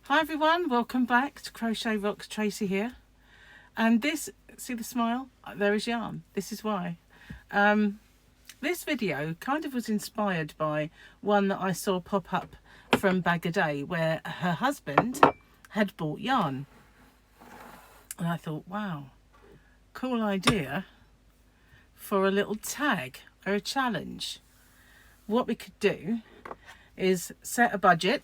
Hi everyone, welcome back to Crochet Rocks. Tracy here, and this, see the smile? There is yarn. This is why. This video kind of was inspired by one that I saw pop up from Bag a Day, where her husband had bought yarn, and I thought, wow, cool idea for a little tag or a challenge. What we could do is set a budget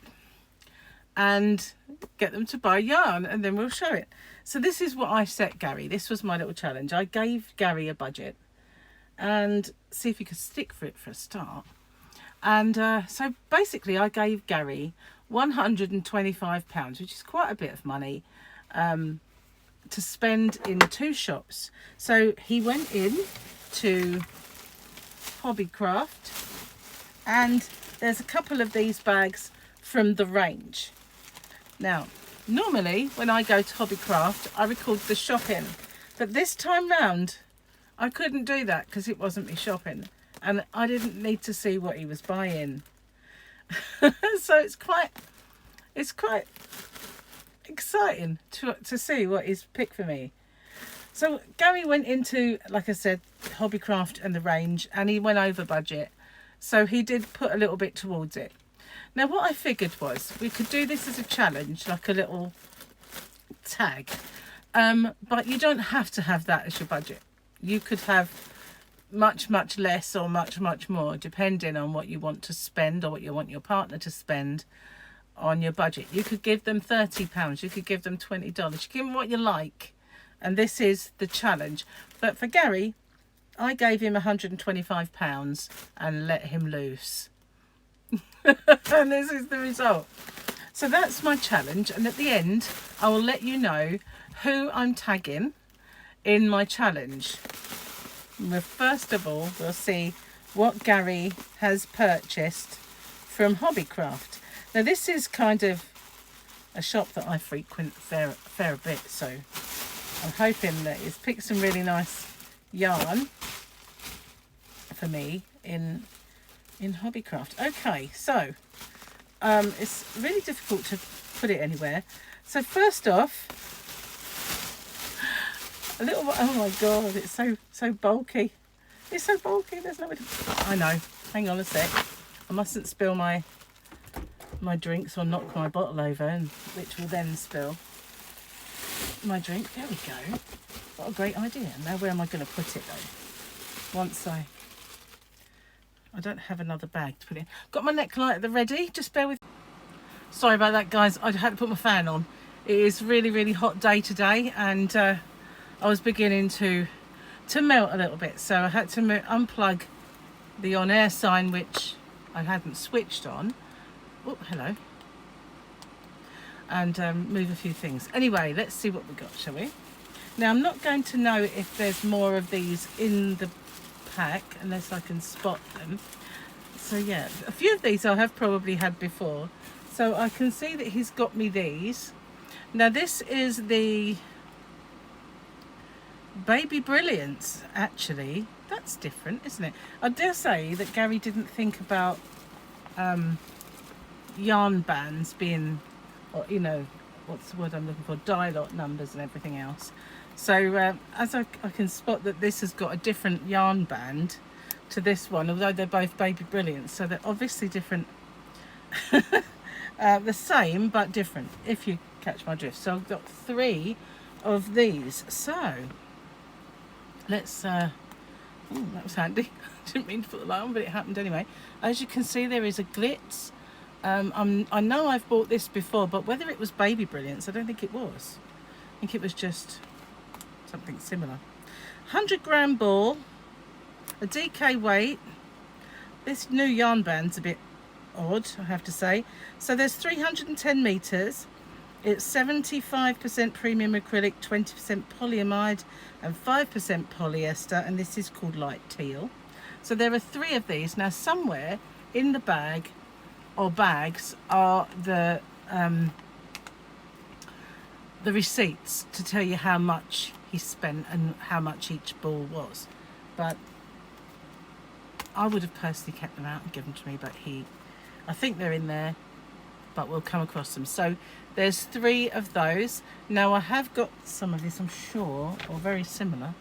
and get them to buy yarn, and then we'll show it. So this is what I set Gary. This was my little challenge. I gave Gary a budget and see if he could stick for it for a start. And so basically I gave Gary £125, which is quite a bit of money, to spend in 2 shops. So he went in to Hobbycraft, and there's a couple of these bags from the range. Now, normally when I go to Hobbycraft, I record the shopping, but this time round I couldn't do that because it wasn't me shopping, and I didn't need to see what he was buying. So it's quite exciting to see what he's picked for me. So Gary went into, like I said, Hobbycraft and the range, and he went over budget, so he did put a little bit towards it. Now what I figured was we could do this as a challenge, like a little tag, but you don't have to have that as your budget. You could have much less or much more, depending on what you want to spend or what you want your partner to spend on your budget. You could give them £30, you could give them $20, you could give them what you like, and this is the challenge. But for Gary, I gave him £125 and let him loose. And this is the result. So that's my challenge, and at the end I will let you know who I'm tagging in my challenge. Well, first of all, we'll see what Gary has purchased from Hobbycraft. Now this is kind of a shop that I frequent a fair bit, so I'm hoping that he's picked some really nice yarn for me in Hobbycraft. Okay, so it's really difficult to put it anywhere. So first off, a little, oh my god, it's so bulky. It's so bulky, there's no way to, I know, hang on a sec. I mustn't spill my drinks or knock my bottle over, and which will then spill my drink. There we go. What a great idea. Now where am I going to put it though? Once I don't have another bag to put in. Got my neckline at the ready, just bear with. Sorry about that guys, I had to put my fan on. It is really hot day today, and I was beginning to melt a little bit, so I had to unplug the on air sign, which I hadn't switched on. Oh, hello. And move a few things. Anyway, let's see what we got, shall we? Now I'm not going to know if there's more of these in the pack unless I can spot them. So yeah, a few of these I have probably had before. So I can see that he's got me these. Now this is the Baby Brilliance, actually. That's different, isn't it? I dare say that Gary didn't think about yarn bands being, or you know, what's the word I'm looking for, die lot numbers and everything else. So as I can spot that this has got a different yarn band to this one, although they're both Baby Brilliance, so they're obviously different. The same but different, if you catch my drift. So I've got 3 of these. So let's oh, that was handy. Didn't mean to put the light on, but it happened anyway. As you can see, there is a glitz. I know I've bought this before, but whether it was Baby Brilliance, I don't think it was. I think it was just something similar. 100-gram ball, a DK weight. This new yarn band's a bit odd, I have to say. So there's 310 meters. It's 75% premium acrylic, 20% polyamide and 5% polyester, and this is called light teal. So there are 3 of these. Now somewhere in the bag or bags are the receipts to tell you how much he spent and how much each ball was, but I would have personally kept them out and given them to me, but I think they're in there. but we'll come across them. So there's 3 of those. Now I have got some of this, I'm sure, or very similar.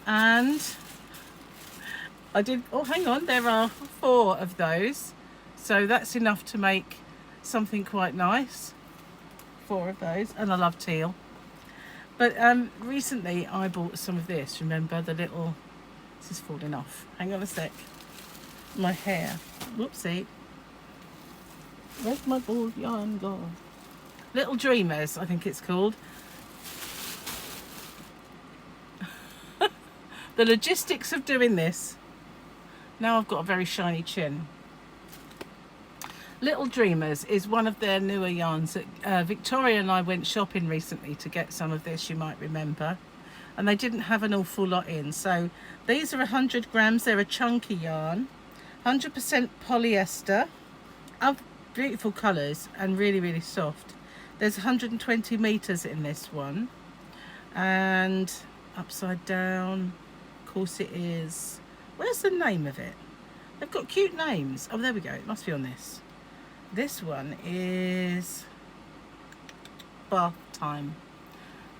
And I did, oh hang on, there are 4 of those. So that's enough to make something quite nice. 4 of those, and I love teal. But recently I bought some of this, remember the little, this is falling off. Hang on a sec. My hair, whoopsie. Where's my ball yarn gone? Little Dreamers, I think it's called. The logistics of doing this. Now I've got a very shiny chin. Little Dreamers is one of their newer yarns. Victoria and I went shopping recently to get some of this, you might remember, and they didn't have an awful lot in. So these are 100 grams, they're a chunky yarn, 100% polyester, of beautiful colours and really, really soft. There's 120 meters in this one, and upside down, of course it is. Where's the name of it? They've got cute names. Oh, there we go, it must be on this. This one is Bath Time.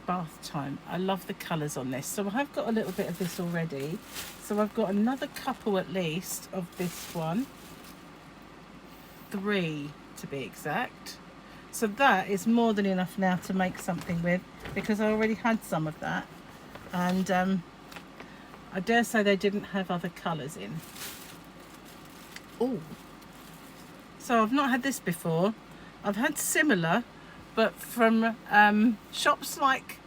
Bath Time. I love the colours on this. So I've got a little bit of this already. So I've got another couple at least of this one. 3 to be exact. So that is more than enough now to make something with, because I already had some of that. And I dare say they didn't have other colours in. Oh. So I've not had this before. I've had similar, but from shops like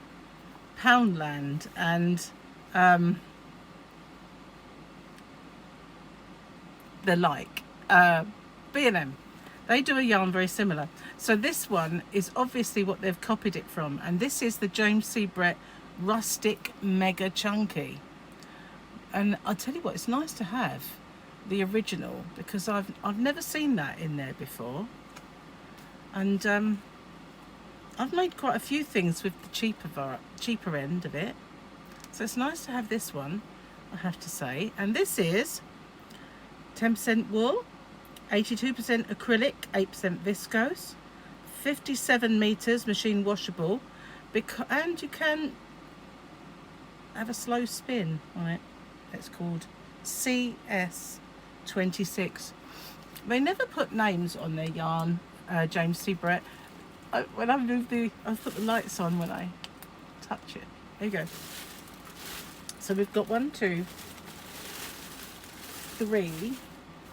Poundland and the like, B&M. They do a yarn very similar. So this one is obviously what they've copied it from, and this is the James C. Brett Rustic Mega Chunky. And I'll tell you what, it's nice to have the original, because I've never seen that in there before, and I've made quite a few things with the cheaper end of it, so it's nice to have this one, I have to say. And this is 10% wool, 82% acrylic, 8% viscose, 57 meters, machine washable, and you can have a slow spin on it. It's called CS26. They never put names on their yarn, James C. Brett. When I moved I put the lights on when I touch it. There you go. So we've got 1, 2, 3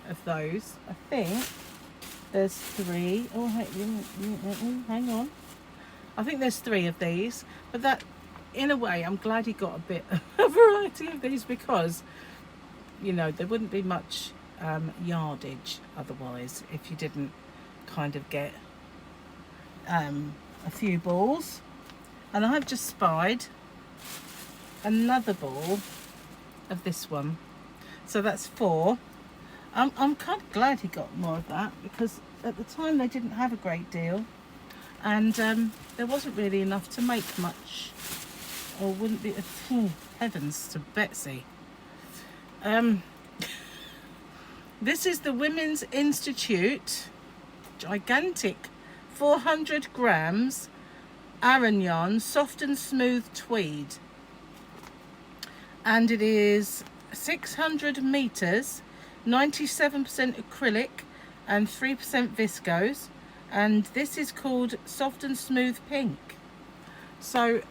of those. I think there's 3. Oh, hang on. I think there's 3 of these. But that, in a way, I'm glad he got a bit of a variety of these, because you know, there wouldn't be much yardage otherwise if you didn't kind of get a few balls. And I've just spied another ball of this one, so that's 4. I'm kind of glad he got more of that, because at the time they didn't have a great deal, and there wasn't really enough to make much, or wouldn't be. Heavens to Betsy. This is the Women's Institute gigantic 400 grams Aran yarn, soft and smooth tweed, and it is 600 meters, 97% acrylic and 3% viscose, and this is called Soft and Smooth Pink. So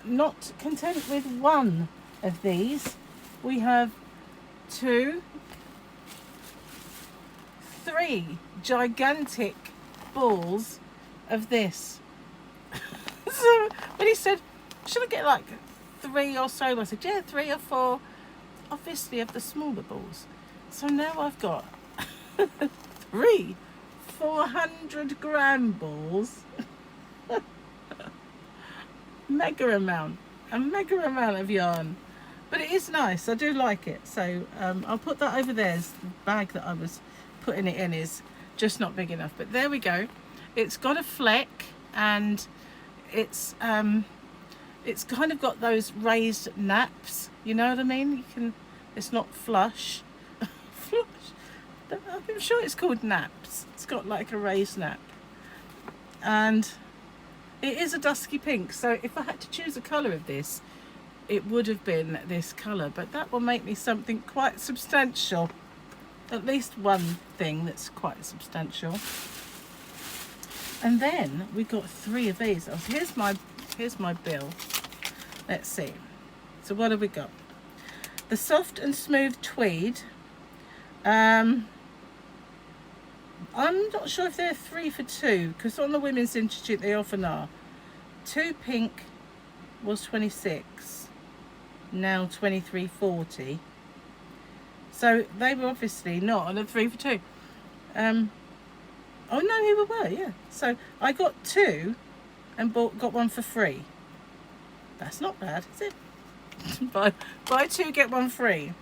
not content with 1 of these, we have 2, 3 gigantic balls of this. So when he said, should I get like 3 or so, I said, yeah, 3 or 4, obviously of the smaller balls. So now I've got 3 400 gram balls. A mega amount of yarn, but it is nice. I do like it. So I'll put that over there. The bag that I was putting it in is just not big enough, but there we go. It's got a fleck, and it's kind of got those raised naps, you know what I mean? It's not flush. Flush, I'm sure it's called naps. It's got like a raised nap. and it is a dusky pink, so if I had to choose a colour of this, it would have been this colour, but that will make me something quite substantial, at least one thing that's quite substantial. And then we got 3 of these. Oh, here's my bill. Let's see. So what have we got? The soft and smooth tweed. I'm not sure if they're 3 for 2, because on the Women's Institute they often are. 2 pink was 26, now 23.40. So they were obviously not on a 3 for 2. Oh no, here we were, yeah. So I got 2 and got 1 for free. That's not bad, is it? buy 2 get 1 free.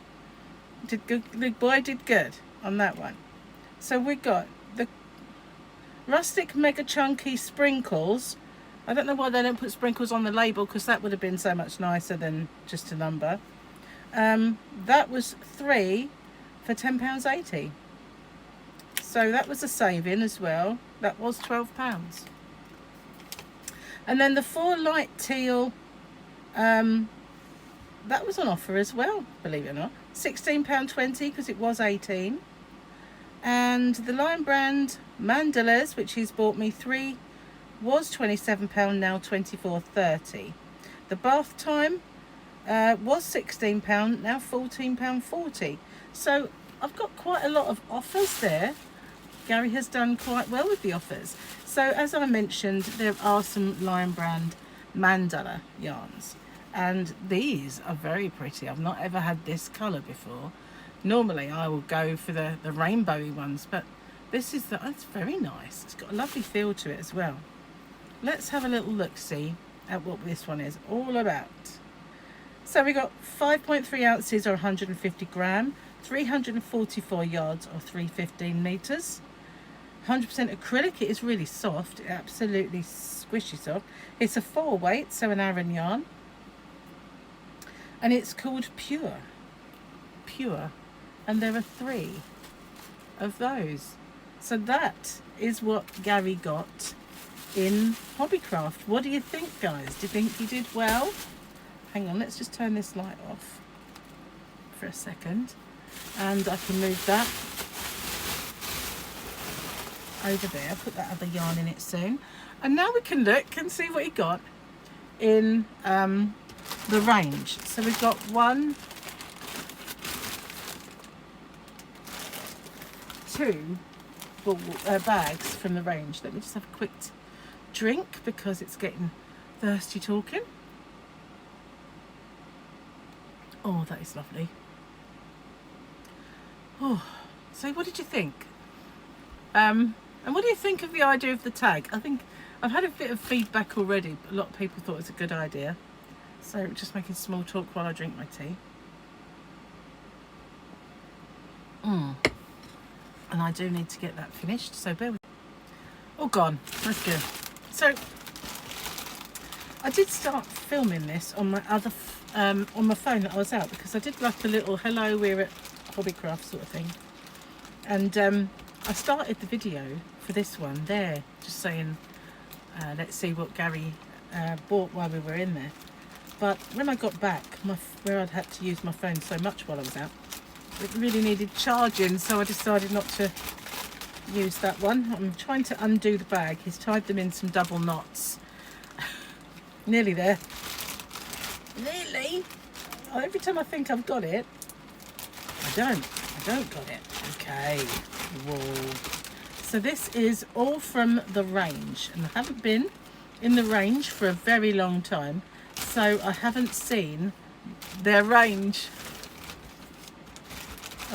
Did good. The boy did good on that one. So we got the rustic mega chunky sprinkles. I don't know why they don't put sprinkles on the label, because that would have been so much nicer than just a number. That was 3 for £10.80. So that was a saving as well. That was £12. And then the 4 light teal, that was on offer as well, believe it or not. £16.20 because it was 18. And the Lion Brand mandalas, which he's bought me 3, was £27, now £24.30. The bath time was £16, now £14.40. So I've got quite a lot of offers there. Gary has done quite well with the offers. So as I mentioned, there are some Lion Brand mandala yarns, and these are very pretty. I've not ever had this colour before. Normally I will go for the rainbowy ones, but this is it's very nice. It's got a lovely feel to it as well. Let's have a little look-see at what this one is all about. So we got 5.3 ounces or 150 gram, 344 yards or 315 meters. 100% acrylic. It is really soft, absolutely squishy soft. It's a 4 weight, so an Aran yarn, and it's called Pure, and there are 3 of those. So that is what Gary got in Hobbycraft. What do you think, guys? Do you think he did well? Hang on, let's just turn this light off for a second, and I can move that over there. I'll put that other yarn in it soon. And now we can look and see what he got in the range. So we've got 1, 2 bags from the range. Let me just have a quick drink because it's getting thirsty talking. Oh, that is lovely. Oh, so what did you think? And what do you think of the idea of the tag? I think I've had a bit of feedback already. A lot of people thought it was a good idea. So just making small talk while I drink my tea. And I do need to get that finished, so bear with me. All gone. That's good. So I did start filming this on my other on my phone that I was out, because I did like a little hello, we're at Hobbycraft sort of thing. And I started the video for this one there, just saying, let's see what Gary bought while we were in there. But when I got back, where I'd had to use my phone so much while I was out, it really needed charging, so I decided not to use that one. I'm trying to undo the bag. He's tied them in some double knots. Nearly there. Nearly. Oh, every time I think I've got it, I don't got it. Okay. Whoa. So this is all from the range, and I haven't been in the range for a very long time, so I haven't seen their range,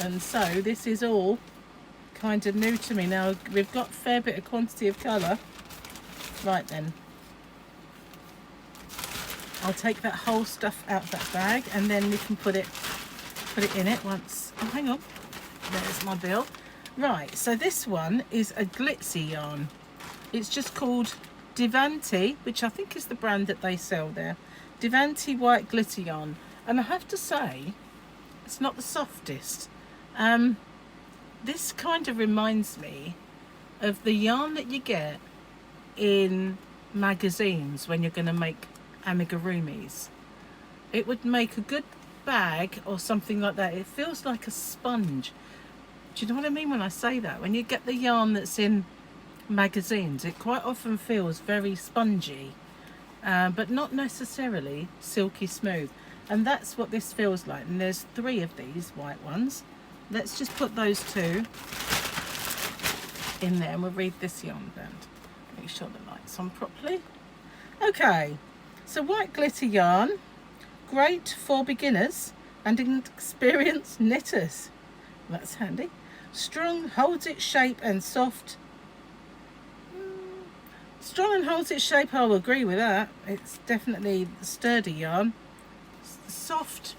and so this is all kind of new to me. Now we've got a fair bit of quantity of colour. Right then, I'll take that whole stuff out of that bag, and then we can put it in it once. Oh, hang on, there's my bill. Right, so this one is a glitzy yarn. It's just called Divanti, which I think is the brand that they sell there. Divanti white glitter yarn, and I have to say, it's not the softest. This kind of reminds me of the yarn that you get in magazines when you're going to make amigurumis. It would make a good bag or something like that. It feels like a sponge. Do you know what I mean when I say that? When you get the yarn that's in magazines, it quite often feels very spongy, but not necessarily silky smooth. And that's what this feels like. And there's 3 of these white ones. Let's just put those 2 in there and we'll read this yarn band. Make sure the light's on properly. Okay, so white glitter yarn, great for beginners and experienced knitters. That's handy. Strong, holds its shape and soft. Strong and holds its shape, I'll agree with that. It's definitely sturdy yarn. Soft,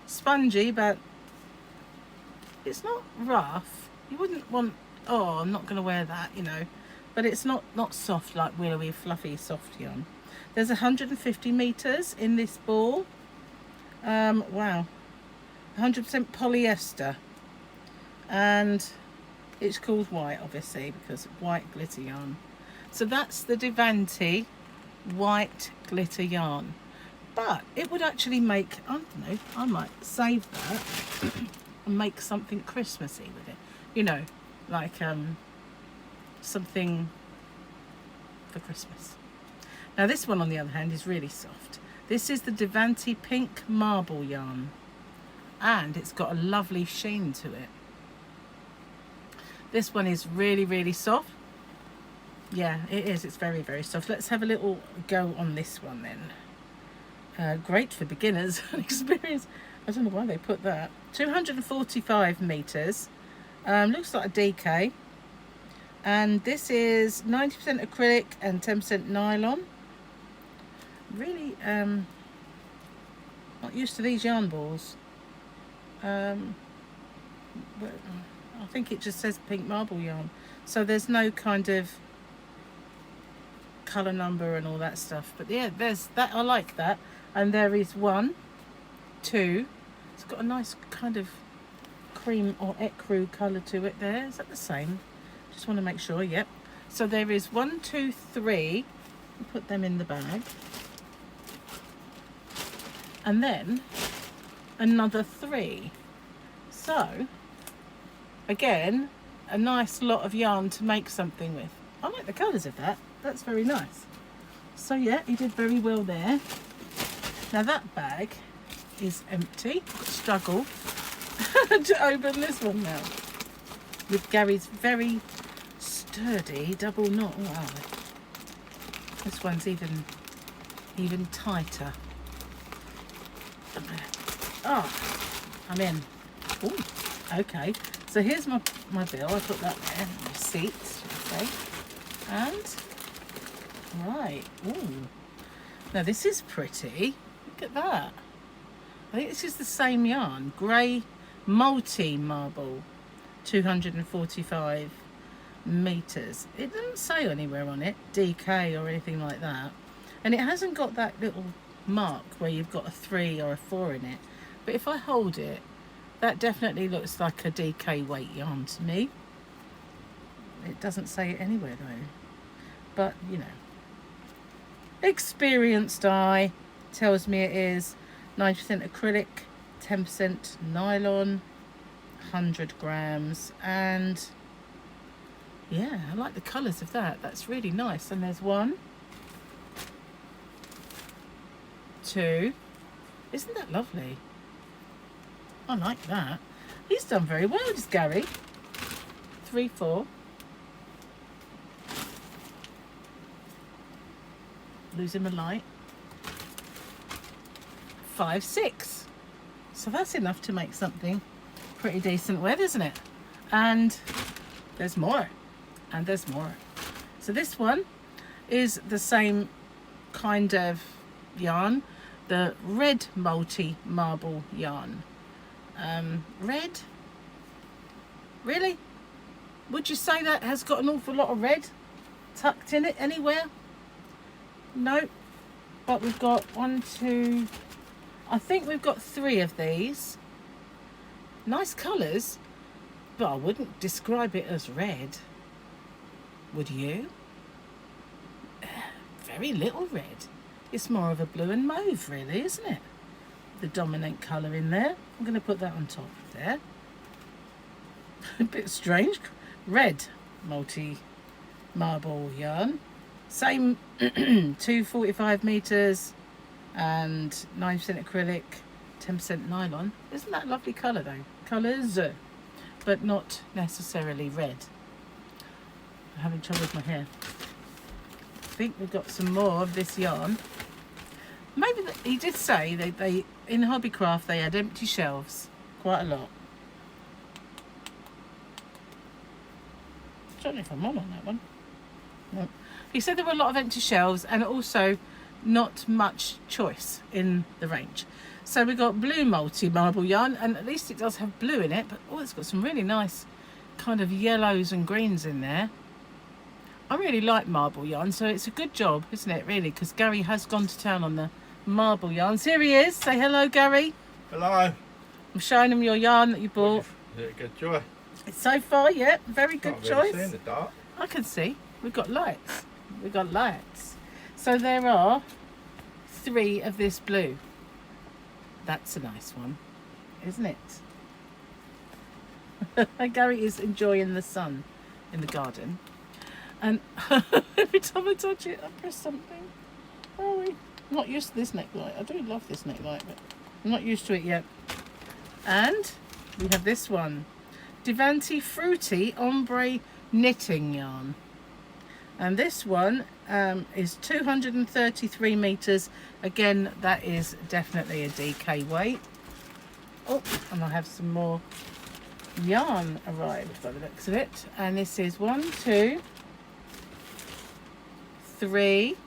spongy, but it's not rough. You wouldn't want, oh, I'm not going to wear that, you know. But it's not soft like willowy, fluffy, soft yarn. There's 150 meters in this ball. Wow. 100% polyester. And it's called white, obviously, because white glitter yarn. So that's the Devanti white glitter yarn. But it would actually make, I don't know, I might save that and make something Christmassy with it. You know, like something for Christmas. Now this one, on the other hand, is really soft. This is the Devanti pink marble yarn. And it's got a lovely sheen to it. This one is really, really soft. Yeah, it is. It's very, very soft. Let's have a little go on this one then. Great for beginners and experienced. I don't know why they put that. 245 meters. Looks like a DK. And this is 90% acrylic and 10% nylon. Really, not used to these yarn balls. I think it just says pink marble yarn, so there's no kind of colour number and all that stuff. But yeah, there's that. I like that. And there is 1, 2. It's got a nice kind of cream or ecru colour to it there. Is that the same? Just want to make sure. Yep. So there is 1, 2, 3. I'll put them in the bag. And then another 3. So again, a nice lot of yarn to make something with. I like the colours of that. That's very nice. So yeah, he did very well there. Now that bag is empty. Struggle to open this one now. With Gary's very sturdy double knot. Wow. This one's even tighter. Oh, I'm in. Ooh, okay. So here's my bill. I put that there. Receipts, should I say. And right. Ooh. Now this is pretty. Look at that. I think this is the same yarn. Grey multi marble. 245 meters. It doesn't say anywhere on it DK or anything like that. And it hasn't got that little mark where you've got a 3 or a 4 in it. But if I hold it, that definitely looks like a DK weight yarn to me. It doesn't say it anywhere though. But, you know, experienced eye tells me it is 90% acrylic, 10% nylon, 100 grams. And yeah, I like the colours of that. That's really nice. And there's 1, 2. Isn't that lovely? I like that. He's done very well, this Gary. 3, 4. Losing my light. 5, 6. So that's enough to make something pretty decent with, isn't it? And there's more. And there's more. So this one is the same kind of yarn. The red multi marble yarn. Red? Really? Would you say that has got an awful lot of red tucked in it anywhere? No. But we've got 1, 2, I think we've got 3 of these. Nice colours, but I wouldn't describe it as red. Would you? very little red. It's more of a blue and mauve really, isn't it? The dominant colour in there. I'm going to put that on top there. A bit strange. Red multi marble yarn. Same 245 meters and 9% acrylic, 10% nylon. Isn't that a lovely colour though? Colours, but not necessarily red. I'm having trouble with my hair. I think we've got some more of this yarn. Maybe he did say they in Hobbycraft they had empty shelves, quite a lot. I don't know if I'm on that one. No. He said there were a lot of empty shelves and also not much choice in the range. So we got blue multi marble yarn, and at least it does have blue in it, but oh, it's got some really nice kind of yellows and greens in there. I really like marble yarn, so it's a good job, isn't it, really? Because Gary has gone to town on the marble yarns. Here he is. Say hello, Gary. Hello. I'm showing him your yarn that you bought. Is it a good choice? It's so far, yeah, very good Can't really choice. see in the dark. I can see. We've got lights. We've got lights. So there are 3 of this blue. That's a nice one, isn't it? Gary is enjoying the sun in the garden. And every time I touch it, I press something. Oh, I'm not used to this necklight. I do love this necklight, but I'm not used to it yet. And we have this one. Divanti Fruity Ombre Knitting Yarn. And this one is 233 meters. Again, that is definitely a DK weight. Oh, and I have some more yarn arrived by the looks of it. And this is 1, 2, 3,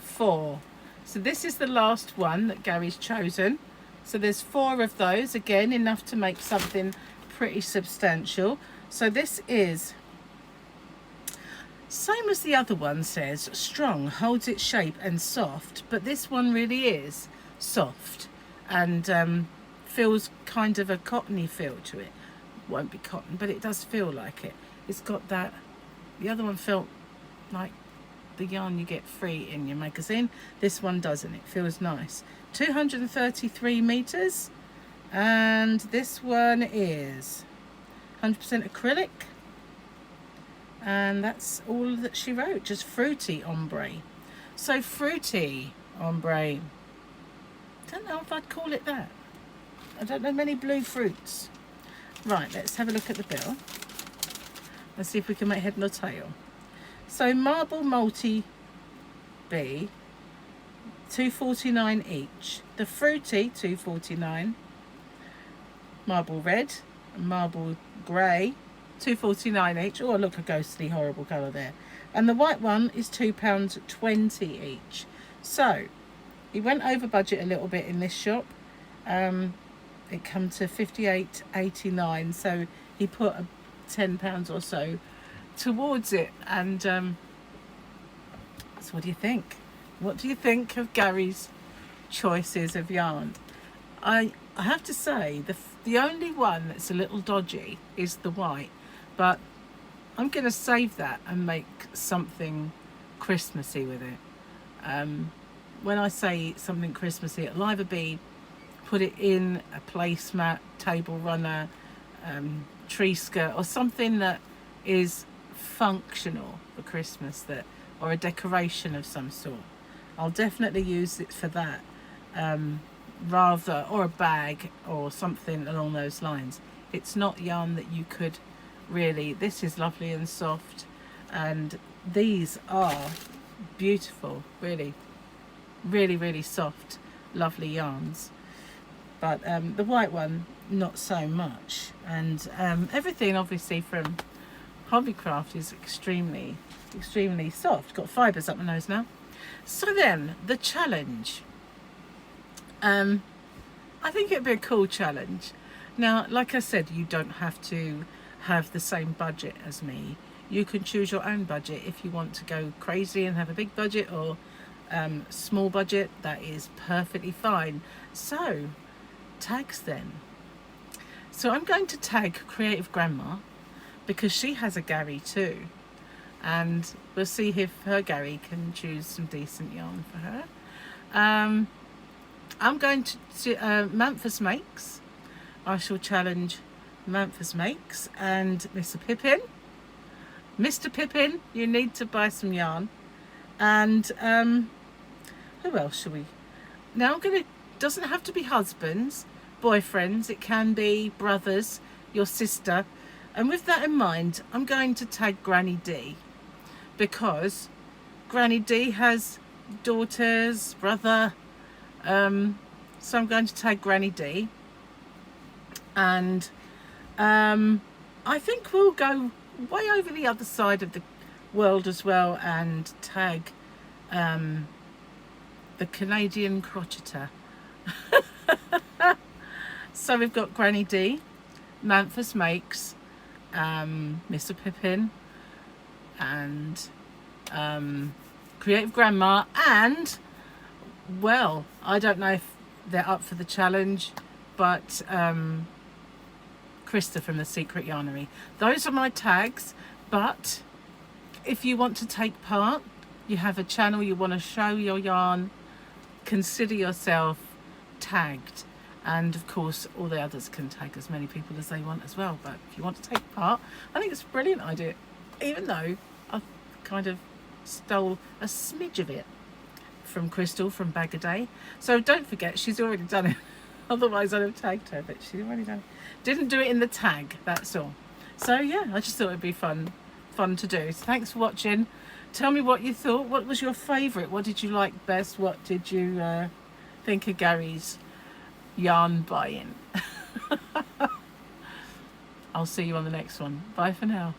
4. So this is the last one that Gary's chosen. So there's 4 of those, again enough to make something pretty substantial. So this is same as the other one says, strong, holds its shape and soft, but this one really is soft and feels kind of a cottony feel to it. Won't be cotton, but it does feel like it. It's got that. The other one felt like the yarn you get free in your magazine. This one doesn't. It feels nice. 233 meters, and this one is 100% acrylic, and that's all that she wrote. Just fruity ombre. So fruity ombre, I don't know if I'd call it that. I don't know many blue fruits. Right, let's have a look at the bill. Let's see if we can make head nor tail. So marble multi B, 249 each. The fruity, 249. Marble red and marble grey, 249 each. Oh, look, a ghostly horrible colour there. And the white one is £2.20 each. So he went over budget a little bit in this shop. It come to £58.89, so he put £10 or so towards it. And so what do you think? What do you think of Gary's choices of yarn? I have to say the only one that's a little dodgy is the white, but I'm going to save that and make something Christmassy with it. When I say something Christmassy, it'll either be put it in a placemat, table runner, tree skirt, or something that is functional for Christmas, that or a decoration of some sort. I'll definitely use it for that, rather, or a bag or something along those lines. It's not yarn that you could really. This is lovely and soft, and these are beautiful, really, really, really soft, lovely yarns. But the white one, not so much. And everything obviously from Hobbycraft is extremely, extremely soft. Got fibres up my nose now. So then, the challenge. I think it'd be a cool challenge. Now, like I said, you don't have to have the same budget as me. You can choose your own budget if you want to go crazy and have a big budget, or small budget. That is perfectly fine. So, tags then. So I'm going to tag Creative Grandma because she has a Gary too. and we'll see if her Gary can choose some decent yarn for her. I'm going to Memphis Makes. I shall challenge Memphis Makes and Mr. Pippin. Mr. Pippin, you need to buy some yarn. And who else shall we? Now I'm going to, doesn't have to be husbands, boyfriends, it can be brothers, your sister. And with that in mind, I'm going to tag Granny D, because Granny D has daughters, brother, so I'm going to tag Granny D. And I think we'll go way over the other side of the world as well and tag the Canadian crocheter. So we've got Granny D, Memphis Makes, Mr. Pippin, and Creative Grandma, and, well, I don't know if they're up for the challenge, but Christa from the Secret Yarnery. Those are my tags, but if you want to take part, you have a channel, you want to show your yarn, consider yourself tagged. And of course all the others can tag as many people as they want as well, but if you want to take part, I think it's a brilliant idea, even though I kind of stole a smidge of it from Crystal from Bag a Day. So don't forget, she's already done it. Otherwise I'd have tagged her, but she's already done it. Didn't do it in the tag, that's all. So yeah, I just thought it'd be fun to do. So thanks for watching. Tell me what you thought. What was your favourite? What did you like best? What did you think of Gary's yarn buy-in? I'll see you on the next one. Bye for now.